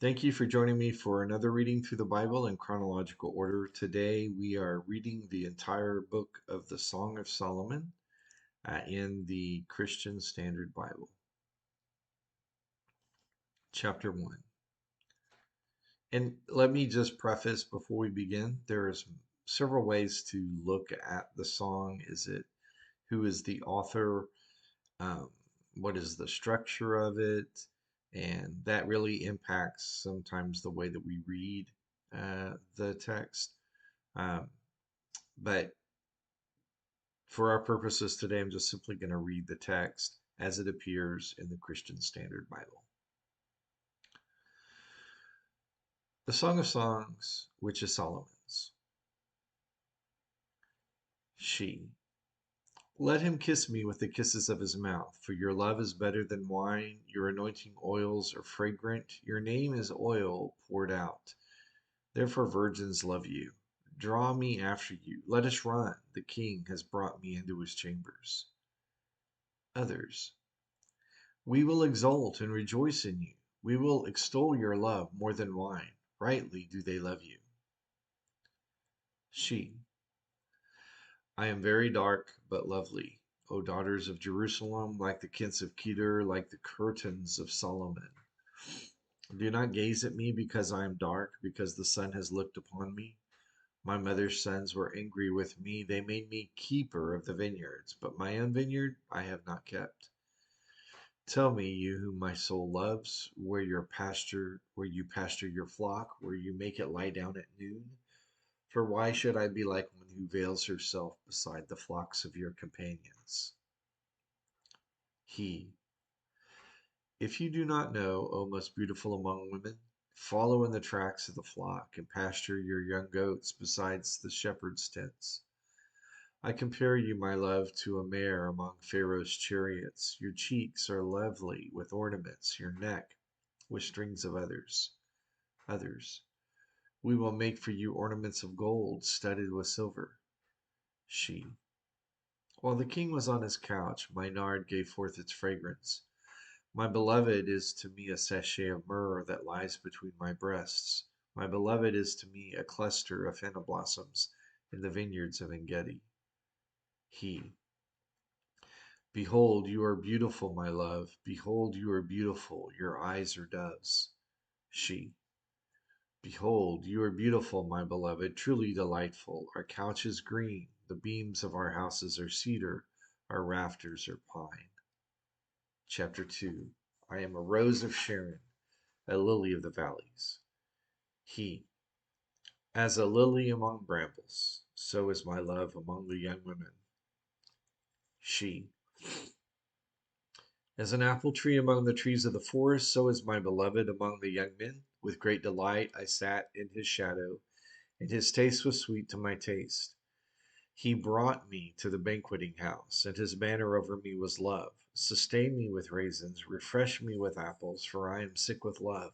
Thank you for joining me for another reading through the Bible in chronological order. Today we are reading the entire book of the Song of Solomon in the Christian Standard Bible. Chapter 1. And let me just preface before we begin, there's several ways to look at the song. Who is the author? Um, what is the structure of it? And that really impacts sometimes the way that we read the text. Um, but for our purposes today, I'm just simply going to read the text as it appears in the Christian Standard Bible. The Song of Songs, which is Solomon's. She. Let him kiss me with the kisses of his mouth, for your love is better than wine, your anointing oils are fragrant, your name is oil poured out. Therefore virgins love you. Draw me after you, let us run, the king has brought me into his chambers. Others. We will exult and rejoice in you. We will extol your love more than wine. Rightly do they love you. She. I am very dark but lovely, O daughters of Jerusalem, like the kins of Kedar, like the curtains of Solomon. Do not gaze at me because I am dark, because the sun has looked upon me. My mother's sons were angry with me. They made me keeper of the vineyards, but my own vineyard I have not kept. Tell me, you whom my soul loves, where you pasture your flock, where you make it lie down at noon. For why should I be like one who veils herself beside the flocks of your companions? He, if you do not know, O most beautiful among women, follow in the tracks of the flock and pasture your young goats beside the shepherd's tents. I compare you, my love, to a mare among Pharaoh's chariots. Your cheeks are lovely with ornaments, your neck with strings of others. We will make for you ornaments of gold studded with silver. She. While the king was on his couch, my nard gave forth its fragrance. My beloved is to me a sachet of myrrh that lies between my breasts. My beloved is to me a cluster of henna blossoms in the vineyards of Engedi. He. Behold, you are beautiful, my love. Behold, you are beautiful. Your eyes are doves. She. Behold, you are beautiful, my beloved, truly delightful. Our couch is green, the beams of our houses are cedar, our rafters are pine. Chapter 2. I am a rose of Sharon, a lily of the valleys. He. As a lily among brambles, so is my love among the young women. She. As an apple tree among the trees of the forest, so is my beloved among the young men. With great delight I sat in his shadow, and his taste was sweet to my taste. He brought me to the banqueting house, and his banner over me was love. Sustain me with raisins, refresh me with apples, for I am sick with love.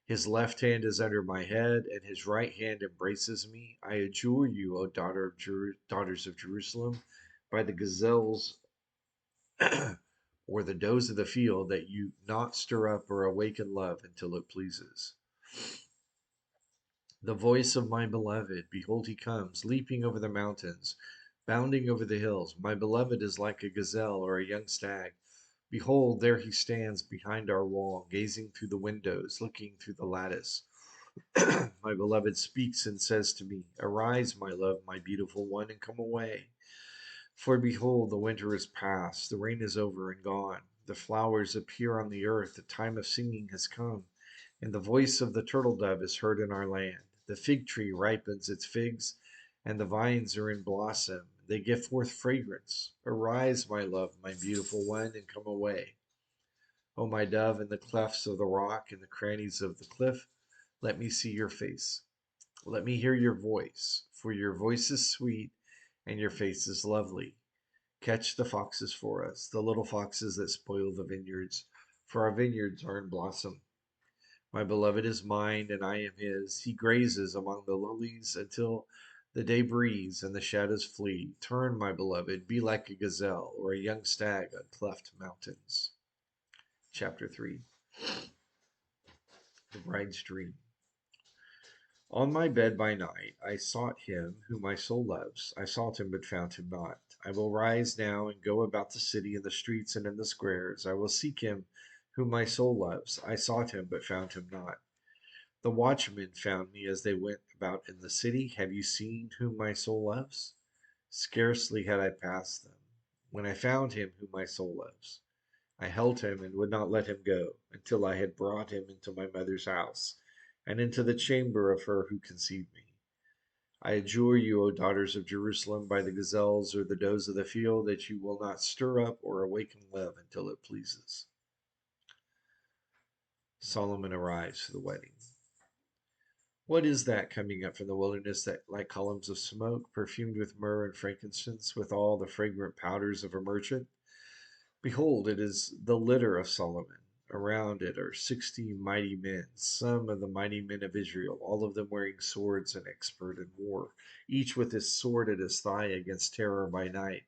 His left hand is under my head, and his right hand embraces me. I adjure you, O daughters of Jerusalem, by the gazelles or the does of the field, that you not stir up or awaken love until it pleases. The voice of my beloved, behold, he comes, leaping over the mountains, bounding over the hills. My beloved is like a gazelle or a young stag. Behold, there he stands behind our wall, gazing through the windows, looking through the lattice. My beloved speaks and says to me, arise, my love, my beautiful one, and come away. For behold, the winter is past, the rain is over and gone. The flowers appear on the earth, the time of singing has come, and the voice of the turtle dove is heard in our land. The fig tree ripens its figs, and the vines are in blossom. They give forth fragrance. Arise, my love, my beautiful one, and come away. O my dove, in the clefts of the rock, in the crannies of the cliff, let me see your face. Let me hear your voice, for your voice is sweet, and your face is lovely. Catch the foxes for us, the little foxes that spoil the vineyards, for our vineyards are in blossom. My beloved is mine, and I am his. He grazes among the lilies until the day breathes and the shadows flee. Turn, my beloved, be like a gazelle or a young stag on cleft mountains. Chapter 3. The bride's dream. On my bed by night I sought him whom my soul loves. I sought him but found him not. I will rise now and go about the city in the streets and in the squares. I will seek him whom my soul loves. I sought him but found him not. The watchmen found me as they went about in the city. Have you seen whom my soul loves? Scarcely had I passed them when I found him whom my soul loves. I held him and would not let him go until I had brought him into my mother's house and into the chamber of her who conceived me. I adjure you, O daughters of Jerusalem, by the gazelles or the does of the field, that you will not stir up or awaken love until it pleases. Solomon arrives for the wedding. What is that coming up from the wilderness that like columns of smoke, perfumed with myrrh and frankincense, with all the fragrant powders of a merchant? Behold, it is the litter of Solomon. Around it are 60 mighty men, some of the mighty men of Israel, all of them wearing swords and expert in war, each with his sword at his thigh against terror by night.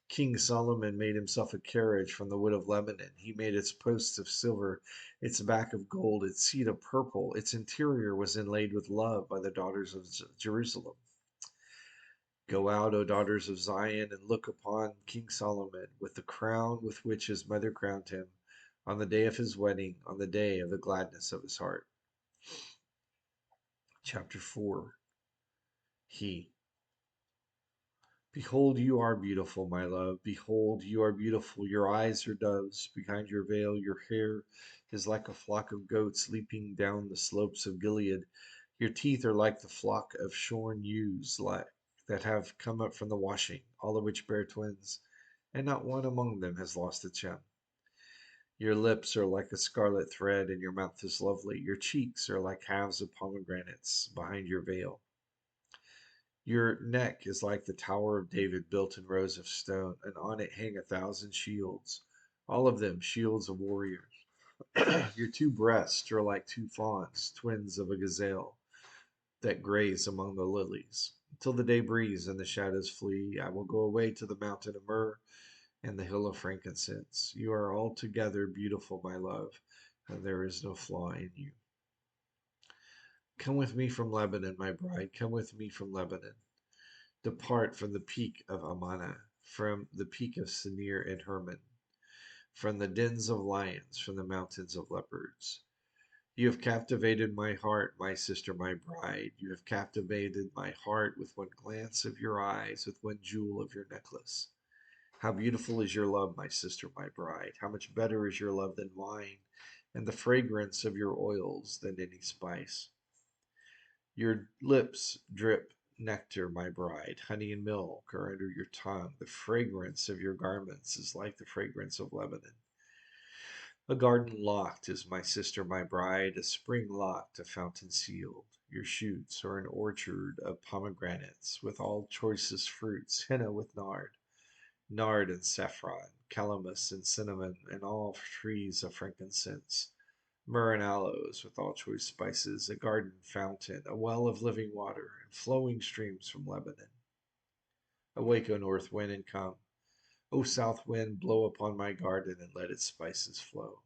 King Solomon made himself a carriage from the wood of Lebanon. He made its posts of silver, its back of gold, its seat of purple. Its interior was inlaid with love by the daughters of Jerusalem. Go out, O daughters of Zion, and look upon King Solomon with the crown with which his mother crowned him on the day of his wedding, on the day of the gladness of his heart. Chapter 4. He. Behold, you are beautiful, my love. Behold, you are beautiful. Your eyes are doves. Behind your veil, your hair is like a flock of goats leaping down the slopes of Gilead. Your teeth are like the flock of shorn ewes that have come up from the washing, all of which bear twins, and not one among them has lost its young. Your lips are like a scarlet thread, and your mouth is lovely. Your cheeks are like halves of pomegranates behind your veil. Your neck is like the Tower of David built in rows of stone, and on it hang 1,000 shields, all of them shields of warriors. Your two breasts are like two fawns, twins of a gazelle, that graze among the lilies. Till the day breeze and the shadows flee, I will go away to the mountain of myrrh and the hill of frankincense. You are altogether beautiful, my love, and there is no flaw in you. Come with me from Lebanon, my bride. Come with me from Lebanon. Depart from the peak of Amana, from the peak of Senir and Hermon, from the dens of lions, from the mountains of leopards. You have captivated my heart, my sister, my bride. You have captivated my heart with one glance of your eyes, with one jewel of your necklace. How beautiful is your love, my sister, my bride. How much better is your love than wine, and the fragrance of your oils than any spice. Your lips drip nectar, my bride. Honey and milk are under your tongue. The fragrance of your garments is like the fragrance of Lebanon. A garden locked is my sister, my bride, a spring locked, a fountain sealed. Your shoots are an orchard of pomegranates with all choicest fruits, henna with nard and saffron, calamus and cinnamon, and all trees of frankincense, myrrh and aloes with all choice spices, a garden fountain, a well of living water, and flowing streams from Lebanon. Awake, O north wind, and come. O south wind, blow upon my garden, and let its spices flow.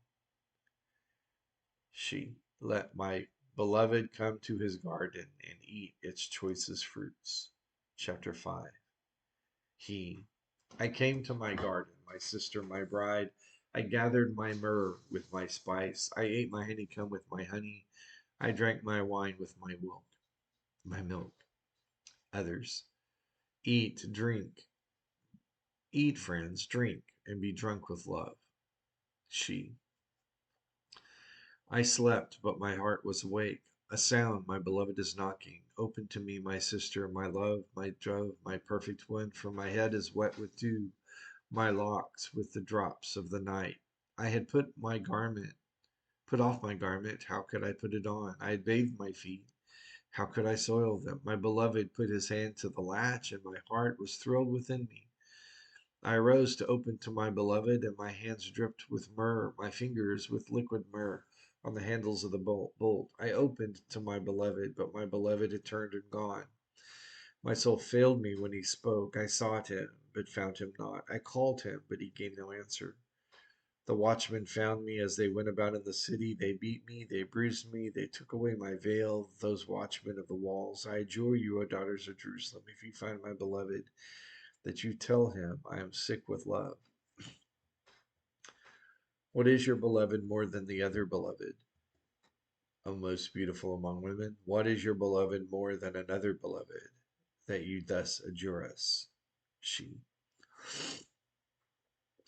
She, let my beloved come to his garden and eat its choicest fruits. Chapter 5. He, I came to my garden, my sister, my bride. I gathered my myrrh with my spice. I ate my honeycomb with my honey. I drank my wine with my milk. Others, eat, drink, eat, friends, drink, and be drunk with love. She, I slept, but my heart was awake. A sound, my beloved is knocking. Open to me, my sister, my love, my dove, my perfect one, for my head is wet with dew, my locks with the drops of the night. I had put off my garment. How could I put it on? I had bathed my feet. How could I soil them? My beloved put his hand to the latch, and my heart was thrilled within me. I arose to open to my beloved, and my hands dripped with myrrh, my fingers with liquid myrrh on the handles of the bolt. I opened to my beloved, but my beloved had turned and gone. My soul failed me when he spoke. I sought him, but found him not. I called him, but he gave no answer. The watchmen found me as they went about in the city. They beat me, they bruised me, they took away my veil, those watchmen of the walls. I adjure you, O daughters of Jerusalem, if you find my beloved, that you tell him, I am sick with love. What is your beloved more than the other beloved, O most beautiful among women? What is your beloved more than another beloved, that you thus adjure us? She.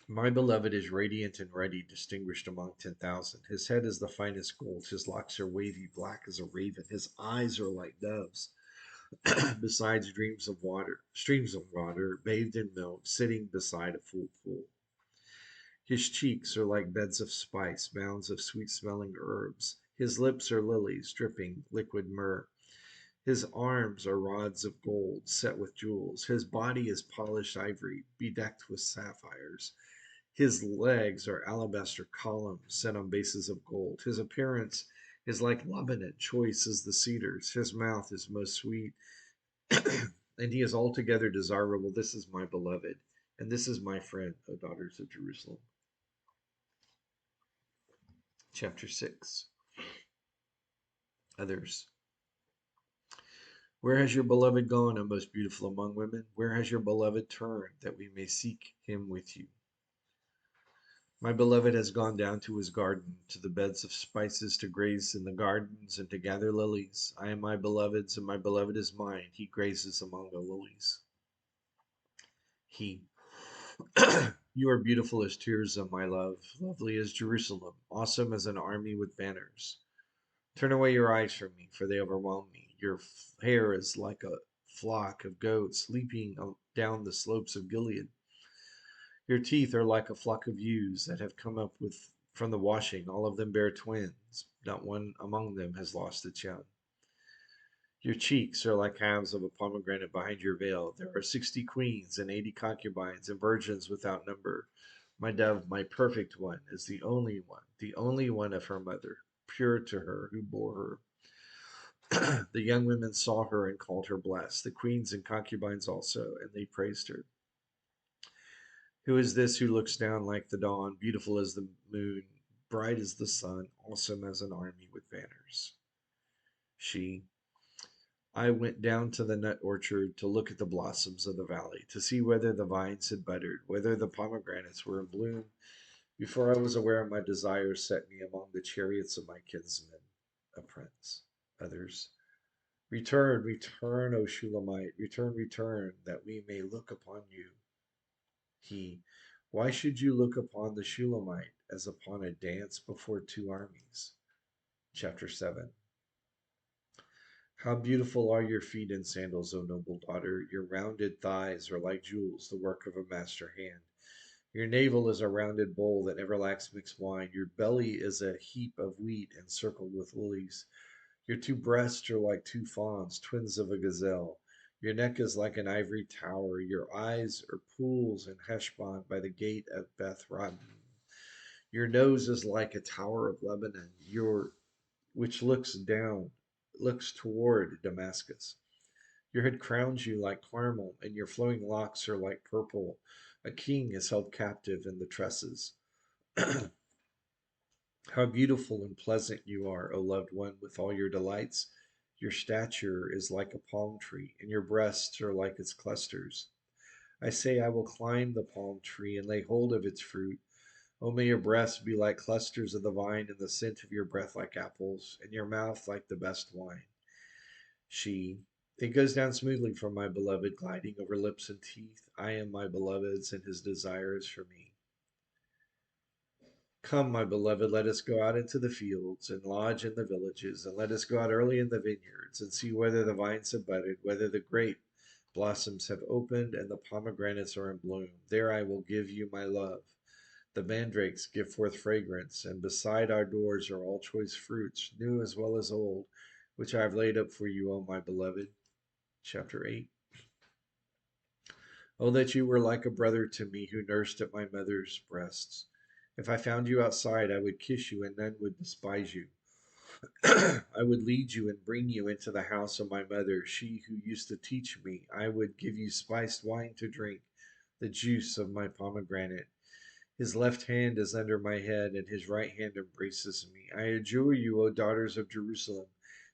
My beloved is radiant and ready, distinguished among 10,000. His head is the finest gold. His locks are wavy, black as a raven. His eyes are like doves. Besides streams of water, bathed in milk, sitting beside a full pool. His cheeks are like beds of spice, mounds of sweet-smelling herbs. His lips are lilies, dripping liquid myrrh. His arms are rods of gold, set with jewels. His body is polished ivory, bedecked with sapphires. His legs are alabaster columns set on bases of gold. His appearance is like Lebanon, choice as the cedars. His mouth is most sweet, and he is altogether desirable. This is my beloved, and this is my friend, O daughters of Jerusalem. Chapter 6. Others. Where has your beloved gone, O most beautiful among women? Where has your beloved turned, that we may seek him with you? My beloved has gone down to his garden, to the beds of spices, to graze in the gardens, and to gather lilies. I am my beloved's, and my beloved is mine. He grazes among the lilies. He. You are beautiful as Tirzah, my love, lovely as Jerusalem, awesome as an army with banners. Turn away your eyes from me, for they overwhelm me. Your hair is like a flock of goats leaping down the slopes of Gilead. Your teeth are like a flock of ewes that have come up with from the washing. All of them bear twins. Not one among them has lost its young. Your cheeks are like halves of a pomegranate behind your veil. There are 60 queens and 80 concubines and virgins without number. My dove, my perfect one, is the only one of her mother, pure to her who bore her. The young women saw her and called her blessed, the queens and concubines also, and they praised her. Who is this who looks down like the dawn, beautiful as the moon, bright as the sun, awesome as an army with banners? She. I went down to the nut orchard to look at the blossoms of the valley, to see whether the vines had budded, whether the pomegranates were in bloom. Before I was aware, my desires set me among the chariots of my kinsmen, a prince. Others. Return, return, O Shulamite, return, return, that we may look upon you. He. Why should you look upon the Shulamite as upon a dance before two armies? Chapter 7. How beautiful are your feet in sandals, O noble daughter! Your rounded thighs are like jewels, the work of a master hand. Your navel is a rounded bowl that never lacks mixed wine. Your belly is a heap of wheat encircled with lilies. Your two breasts are like two fawns, twins of a gazelle. Your neck is like an ivory tower. Your eyes are pools in Heshbon by the gate of Beth Rabim. Your nose is like a tower of Lebanon, which looks toward Damascus. Your head crowns you like Carmel, and your flowing locks are like purple. A king is held captive in the tresses. How beautiful and pleasant you are, O loved one, with all your delights. Your stature is like a palm tree, and your breasts are like its clusters. I say, I will climb the palm tree and lay hold of its fruit. O may your breasts be like clusters of the vine, and the scent of your breath like apples, and your mouth like the best wine. She. It goes down smoothly for my beloved, gliding over lips and teeth. I am my beloved's, and his desire is for me. Come, my beloved, let us go out into the fields and lodge in the villages, and let us go out early in the vineyards and see whether the vines have budded, whether the grape blossoms have opened, and the pomegranates are in bloom. There I will give you my love. The mandrakes give forth fragrance, and beside our doors are all choice fruits, new as well as old, which I have laid up for you, O my beloved. Chapter 8. Oh, that you were like a brother to me who nursed at my mother's breasts. If I found you outside, I would kiss you, and none would despise you. I would lead you and bring you into the house of my mother, she who used to teach me. I would give you spiced wine to drink, the juice of my pomegranate. His left hand is under my head, and his right hand embraces me. I adjure you, O daughters of Jerusalem,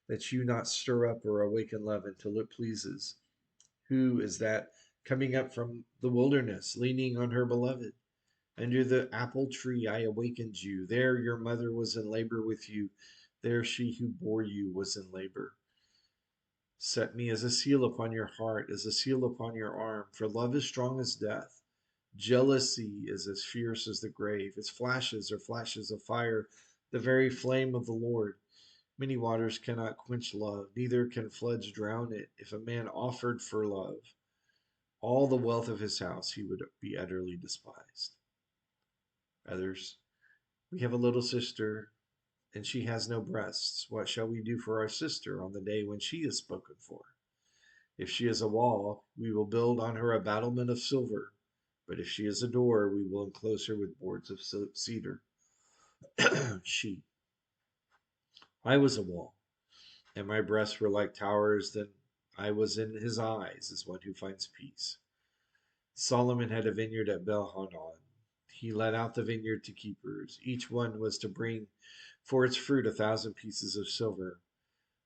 that you not stir up or awaken love until it pleases. Who is that coming up from the wilderness, leaning on her beloved? Under the apple tree I awakened you. There your mother was in labor with you. There she who bore you was in labor. Set me as a seal upon your heart, as a seal upon your arm, for love is strong as death. Jealousy is as fierce as the grave. Its flashes are flashes of fire, the very flame of the Lord. Many waters cannot quench love, neither can floods drown it. If a man offered for love all the wealth of his house, he would be utterly despised. Others, we have a little sister, and she has no breasts. What shall we do for our sister on the day when she is spoken for? If she is a wall, we will build on her a battlement of silver. But if she is a door, we will enclose her with boards of cedar. she, I was a wall, and my breasts were like towers. Then I was in his eyes as one who finds peace. Solomon had a vineyard at Belhanon. He let out the vineyard to keepers. Each one was to bring for its fruit 1,000 pieces of silver.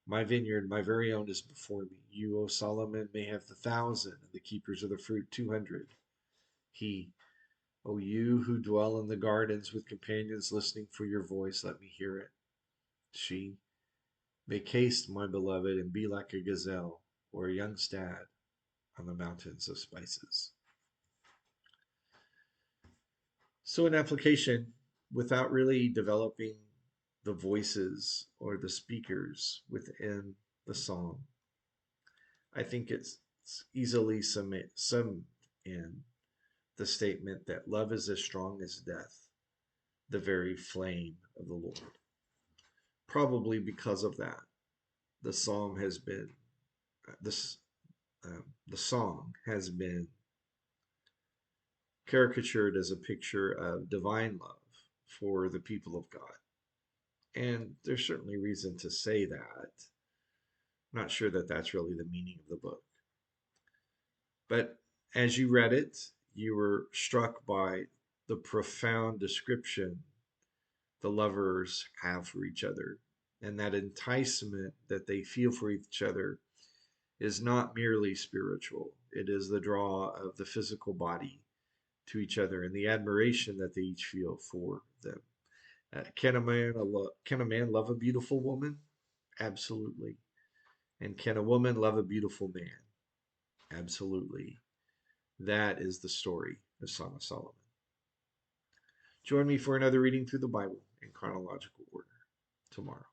My vineyard, my very own, is before me. You, O Solomon, may have 1,000, and the keepers of the fruit 200. He, O you who dwell in the gardens with companions listening for your voice, let me hear it. She, make haste, my beloved, and be like a gazelle or a young stag on the mountains of spices. So, an application without really developing the voices or the speakers within the song, I think it's easily summed in the statement that love is as strong as death, the very flame of the Lord. Probably because of that, the psalm has been this the song has been caricatured as a picture of divine love for the people of God. And there's certainly reason to say that. I'm not sure that that's really the meaning of the book. But as you read it, you were struck by the profound description the lovers have for each other. And that enticement that they feel for each other is not merely spiritual, it is the draw of the physical body to each other and the admiration that they each feel for them. Can a man love a beautiful woman? Absolutely. And can a woman love a beautiful man? Absolutely. That is the story of Song of Solomon. Join me for another reading through the Bible in chronological order tomorrow.